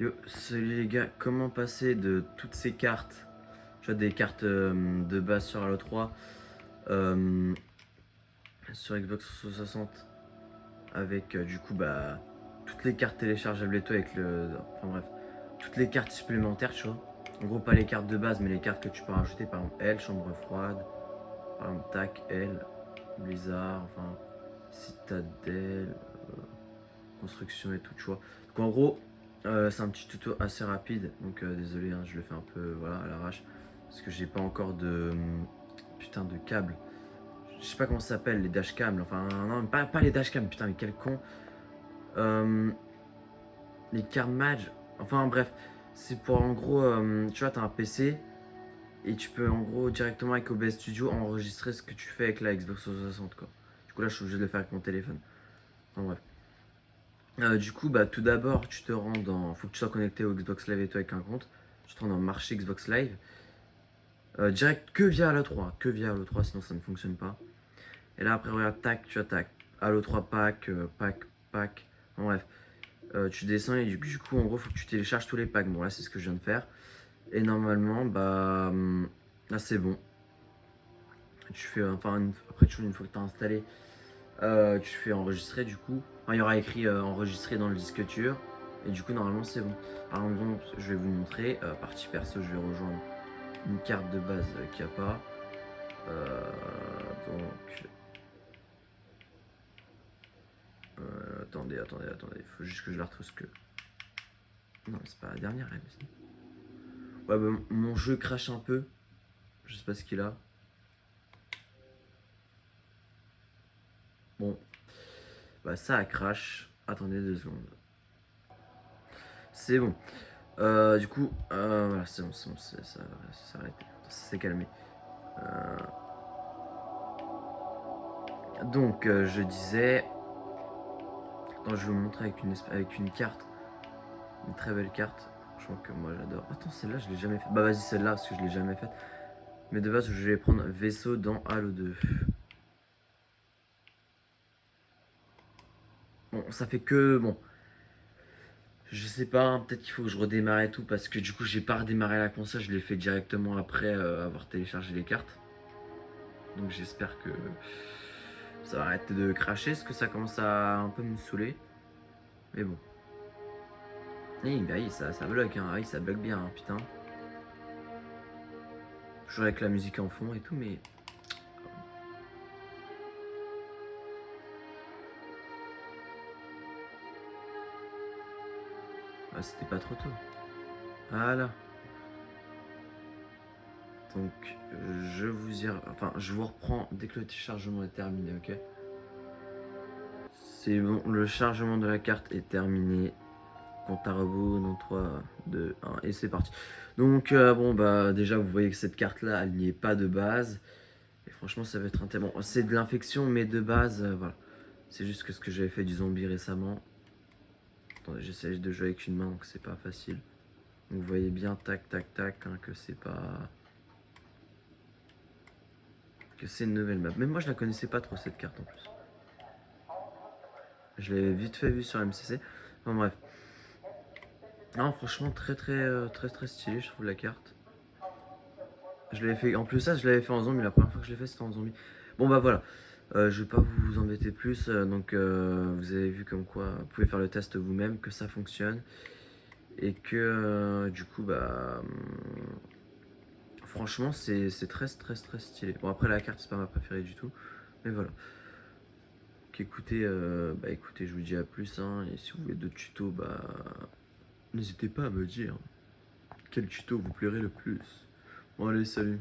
Yo, salut les gars, comment passer de toutes ces cartes, tu vois, des cartes de base sur Halo 3, euh, sur Xbox 360, avec du coup toutes les cartes téléchargeables et tout, avec enfin bref, toutes les cartes supplémentaires, tu vois. En gros, pas les cartes de base, mais les cartes que tu peux rajouter, par exemple L, chambre froide, par exemple Tac, L, Blizzard, enfin Citadel, construction et tout, tu vois. Donc en gros, c'est un petit tuto assez rapide, donc désolé, hein, je le fais un peu voilà, à l'arrache, parce que j'ai pas encore de putain de câble. Je sais pas comment ça s'appelle, les dashcams, enfin non, pas les dashcams, putain mais quel con. Euh, les card match, enfin bref, c'est pour en gros, tu vois, t'as un PC, et tu peux en gros directement avec OBS Studio enregistrer ce que tu fais avec la Xbox 360 quoi. Du coup là je suis obligé de le faire avec mon téléphone. Enfin bref. Du coup, tout d'abord, tu te rends dans. Faut que tu sois connecté au Xbox Live et toi avec un compte. Tu te rends dans le marché Xbox Live. Direct que via Halo 3. Que via Halo 3, sinon ça ne fonctionne pas. Et là, après, regarde, tac, tu attaques. Halo 3 pack, pack. En bref. Tu descends et du coup, en gros, faut que tu télécharges tous les packs. Bon, là, c'est ce que je viens de faire. Et normalement, là, c'est bon. Tu fais. Enfin, après, une fois que tu as installé, tu fais enregistrer du coup. Enfin, il y aura écrit enregistrer dans le disque dur. Et du coup, normalement, c'est bon. Par exemple, je vais vous montrer. Partie perso, je vais rejoindre une carte de base qu'il n'y a pas. Donc. Attendez. Il faut juste que je la retrouve. Que... Non, c'est pas la dernière, elle. Ouais, mon jeu crache un peu. Je sais pas ce qu'il a. Bon. Ça a crash. Attendez 2 secondes. C'est bon. Du coup, voilà, c'est bon, ça s'est arrêté. Ça s'est calmé. Donc, je disais. Attends, je vais vous montrer avec une carte. Une très belle carte. Franchement, que moi j'adore. Attends, celle-là, je l'ai jamais faite. Bah, vas-y, celle-là, parce que je l'ai jamais faite. Mais de base, je vais prendre vaisseau dans Halo 2. Bon, ça fait que. Bon. Je sais pas, hein, peut-être qu'il faut que je redémarre et tout. Parce que du coup, j'ai pas redémarré la console. Je l'ai fait directement après avoir téléchargé les cartes. Donc, j'espère que ça va arrêter de cracher. Parce que ça commence à un peu me saouler. Mais bon. Oui, ça bloque, hein. Oui, ça bloque bien, hein, putain. Toujours avec la musique en fond et tout, mais. C'était pas trop tôt. Voilà. Donc, je vous reprends dès que le chargement est terminé, ok? C'est bon, le chargement de la carte est terminé. Compte à rebours, dans 3, 2, 1, et c'est parti. Donc, déjà, vous voyez que cette carte-là, elle n'y est pas de base. Et franchement, ça va être intéressant. Bon, c'est de l'infection, mais de base, voilà. C'est juste que ce que j'avais fait du zombie récemment. Attendez, j'essaie de jouer avec une main, donc c'est pas facile. Donc, vous voyez bien, tac, hein, que c'est pas. Que c'est une nouvelle map. Même moi, je la connaissais pas trop, cette carte en plus. Je l'avais vite fait vu sur MCC. Enfin, bref. Non, franchement, très stylé, je trouve la carte. Je l'avais fait, en plus ça, je l'avais fait en zombie. La première fois que je l'ai fait, c'était en zombie. Bon, voilà. Je vais pas vous embêter plus. Vous avez vu comme quoi, vous pouvez faire le test vous-même, que ça fonctionne. Et que, du coup, franchement, c'est très stylé. Bon, après, la carte, c'est pas ma préférée du tout. Mais voilà. Donc, écoutez, je vous dis à plus. Hein, et si vous voulez d'autres tutos, n'hésitez pas à me dire quel tuto vous plairait le plus. Bon, allez, salut.